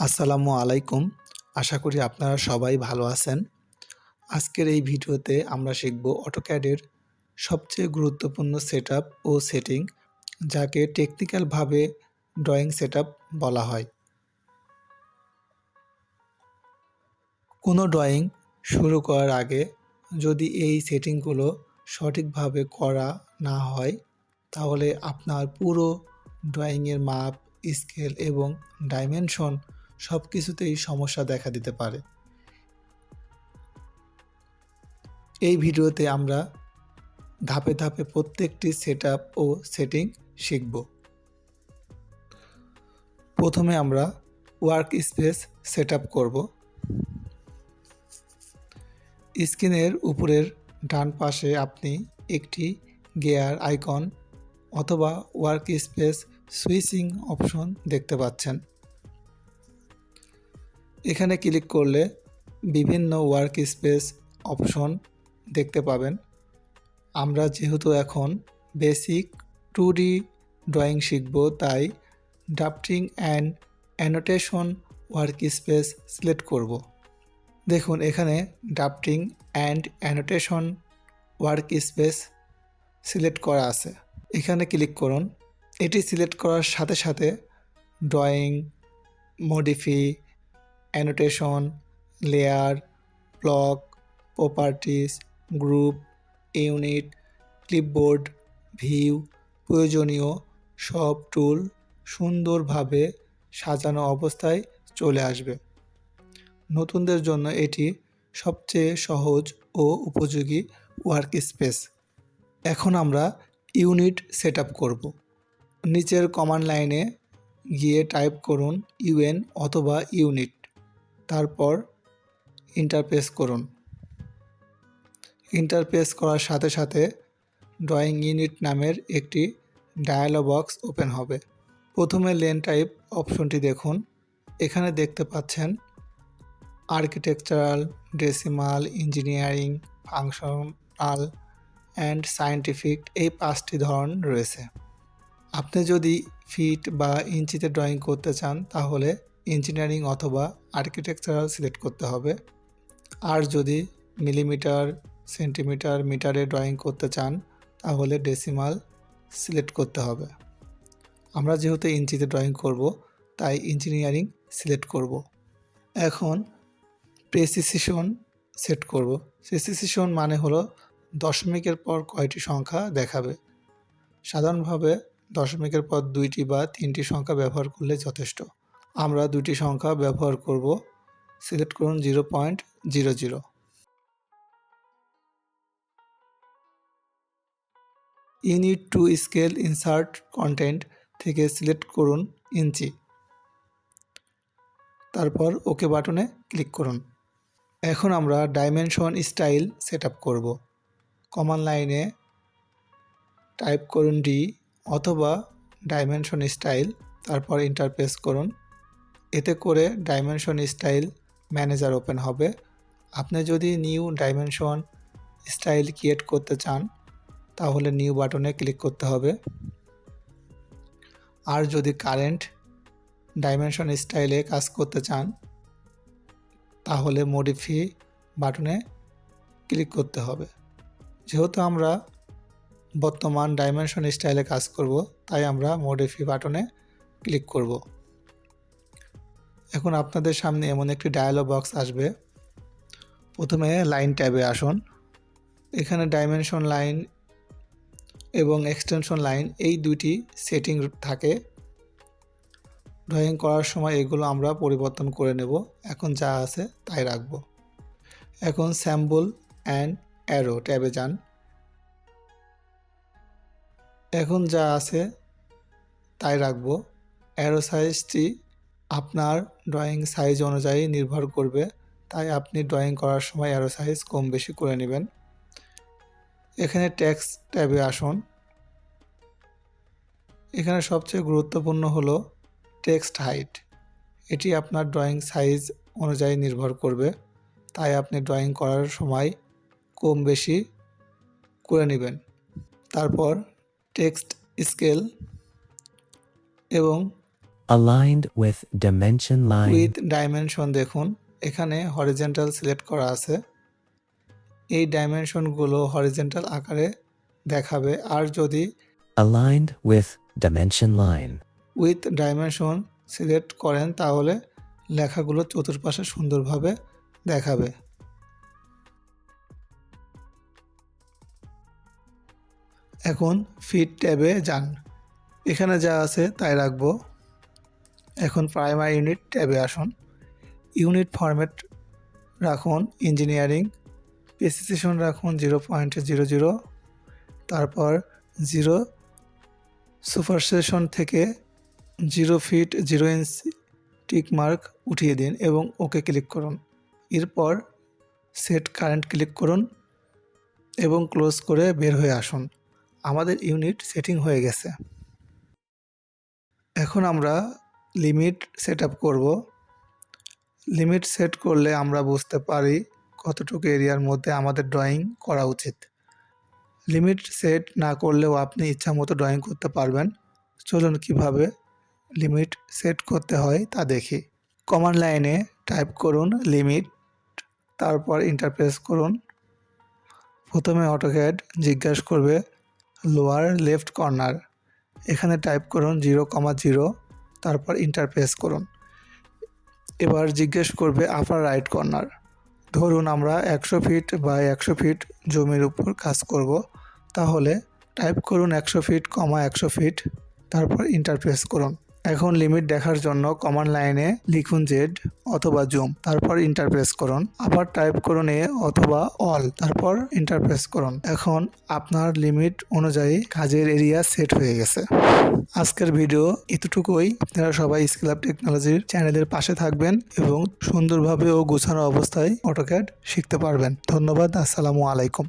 আসসালামু আলাইকুম। আশা করি আপনারা সবাই ভালো আছেন। আজকের এই ভিডিওতে আমরা শিখব অটোক্যাডের সবচেয়ে গুরুত্বপূর্ণ সেটআপ ও সেটিং, যাকে টেকনিক্যালভাবে ড্রয়িং সেটআপ বলা হয়। কোনো ড্রয়িং শুরু করার আগে যদি এই সেটিংগুলো সঠিকভাবে করা না হয়, তাহলে আপনার পুরো ড্রয়িংয়ের মাপ, স্কেল এবং ডাইমেনশন সব কিছুতেই সমস্যা দেখা দিতে পারে। এই ভিডিওতে আমরা ধাপে ধাপে প্রত্যেকটি সেটআপ ও সেটিং শিখব। প্রথমে আমরা ওয়ার্ক স্পেস সেটআপ করব। স্ক্রিনের উপরের ডান পাশে আপনি একটি গিয়ার আইকন অথবা ওয়ার্ক স্পেস সুইচিং অপশন দেখতে পাচ্ছেন। এখানে ক্লিক করলে বিভিন্ন ওয়ার্ক স্পেস অপশন দেখতে পাবেন। আমরা যেহেতু এখন বেসিক 2D ড্রয়িং শিখব, তাই drafting and annotation work space select করব। দেখুন এখানে drafting and annotation work space select করা আছে। এখানে ক্লিক করুন। এটি সিলেক্ট করার সাথে সাথে drawing, modify, annotation, layer, block, properties, group, unit, clipboard, view, প্রয়োজনীয় সব টুল সুন্দরভাবে সাজানো অবস্থায় চলে আসবে। নতুনদের জন্য এটি সবচেয়ে সহজ ও উপযোগী ওয়ার্ক স্পেস। এখন আমরা ইউনিট সেট আপ করব। নিচের কমান্ড লাইনে গিয়ে টাইপ করুন ইউএন অথবা ইউনিট, তারপর এন্টার প্রেস করুন। এন্টার প্রেস করার সাথে সাথে ড্রয়িং ইউনিট নামের একটি ডায়ালগ বক্স ওপেন হবে। প্রথমে লেন টাইপ অপশনটি দেখুন। এখানে দেখতে পাচ্ছেন architectural, decimal, engineering, functional and scientific, এই 5টি ধরন রয়েছে। আপনি যদি ফিট বা ইঞ্চিতে ড্রয়িং করতে চান, তাহলে ইঞ্জিনিয়ারিং অথবা আর্কিটেকচারাল সিলেক্ট করতে হবে। আর যদি মিলিমিটার, সেন্টিমিটার, মিটারে ড্রয়িং করতে চান, তাহলে ডেসিমাল সিলেক্ট করতে হবে। আমরা যেহেতু ইঞ্চিতে ড্রয়িং করব, তাই ইঞ্জিনিয়ারিং সিলেক্ট করব। এখন প্রেসিশন সেট করব। প্রেসিশন মানে হলো দশমিকের পর কয়টি সংখ্যা দেখাবে। সাধারণভাবে দশমিকের পর 2টি বা 3টি সংখ্যা ব্যবহার করলে যথেষ্ট। আমরা 2টি সংখ্যা ব্যবহার করব। সিলেক্ট করুন 0.00। Unit to scale insert content থেকে সিলেক্ট করুন ইঞ্চি, তারপর ওকে বাটনে ক্লিক করুন। এখন আমরা ডাইমেনশন স্টাইল সেট আপ করব। কমান্ড লাইনে টাইপ করুন ডি অথবা ডাইমেনশন স্টাইল, তারপর এন্টার প্রেস করুন। এতে করে ডাইমেনশন স্টাইল ম্যানেজার ওপেন হবে। আপনি যদি নিউ ডাইমেনশন স্টাইল ক্রিয়েট করতে চান, তাহলে নিউ বাটনে ক্লিক করতে হবে। আর যদি কারেন্ট ডাইমেনশন স্টাইলে কাজ করতে চান, তাহলে মডিফাই বাটনে ক্লিক করতে হবে। যেহেতু আমরা বর্তমান ডাইমেনশন স্টাইলে কাজ করব, তাই আমরা মডিফাই বাটনে ক্লিক করব। এখন আপনাদের সামনে এমন একটি ডায়ালগ বক্স আসবে। প্রথমে লাইন ট্যাবে আসুন। এখানে ডাইমেনশন লাইন এবং এক্সটেনশন লাইন, এই 2টি সেটিং থাকে। ড্রয়িং করার সময় এগুলো আমরা পরিবর্তন করে নেব। এখন যা আছে তাই রাখব। এখন স্যাম্বল অ্যান্ড অ্যারো ট্যাবে যান। এখন যা আছে তাই রাখব। অ্যারো সাইজটি আপনার ড্রয়িং সাইজ অনুযায়ী নির্ভর করবে, তাই আপনি ড্রয়িং করার সময় অ্যারো সাইজ কম বেশি করে নেবেন। এখানে টেক্সট ট্যাবে আসুন। এখানে সবচেয়ে গুরুত্বপূর্ণ হলো টেক্সট হাইট। এটি আপনার ড্রয়িং সাইজ অনুযায়ী নির্ভর করবে, তাই আপনি ড্রয়িং করার সময় কম বেশি করে নেবেন। তারপর টেক্সট স্কেল এবং Aligned with dimension line. With dimension দেখুন এখানে হরিজন্টাল সিলেক্ট করা আছে। এই ডাইমেনশনগুলো হরিজন্টাল আকারে দেখাবে। আর যদি Aligned with dimension line. With dimension select করেন তাহলে লেখাগুলো চতুর্পাশে সুন্দরভাবে দেখাবে। এখন ফিট ট্যাবে যান। এখানে যা আছে তাই রাখবো। এখন প্রাইমারি ইউনিট ট্যাবে আসুন। ইউনিট ফরম্যাট রাখুন ইঞ্জিনিয়ারিং, প্রেসিশন রাখুন 0.00, তারপর 0 সুপারসেশন থেকে 0 ফিট 0 ইঞ্চি টিক মার্ক উঠিয়ে দিন এবং ওকে ক্লিক করুন। এরপর সেট কারেন্ট ক্লিক করুন এবং ক্লোজ করে বের হয়ে আসুন। আমাদের ইউনিট সেটিং হয়ে গেছে। এখন আমরা লিমিট সেট আপ করব। লিমিট সেট করলে আমরা বুঝতে পারি কতটুকু এরিয়ার মধ্যে আমাদের ড্রয়িং করা উচিত। লিমিট সেট না করলেও আপনি ইচ্ছামতো ড্রয়িং করতে পারবেন। চলুন কিভাবে লিমিট সেট করতে হয় তা দেখি। কমান্ড লাইনে টাইপ করুন লিমিট, তারপর এন্টার প্রেস করুন। প্রথমে অটোক্যাড জিজ্ঞাসা করবে লোয়ার লেফট কর্নার, এখানে টাইপ করুন 0,0, তারপর এন্টার প্রেস করুন। এবার জিজ্ঞেস করবে আপার রাইট কর্নার। ধরুন আমরা 100 ফিট বা 100 ফিট জমির উপর কাজ করব, তাহলে টাইপ করুন 100 ফিট, 100 ফিট, তারপর এন্টার প্রেস করুন। এখন লিমিট দেখার জন্য কমান্ড লাইনে লিখুন জেড অথবা জুম, তারপর এন্টার প্রেস করুন। আবার টাইপ করুন এ অথবা অল, তারপর এন্টার প্রেস করুন। এখন আপনার লিমিট অনুযায়ী কাজের এরিয়া সেট হয়ে গেছে। আজকের ভিডিও এতটুকুই। আপনারা সবাই স্কিল আপ টেকনোলজির চ্যানেলের পাশে থাকবেন এবং সুন্দরভাবে ও গোছানো অবস্থায় অটোক্যাড শিখতে পারবেন। ধন্যবাদ। আসসালামু আলাইকুম।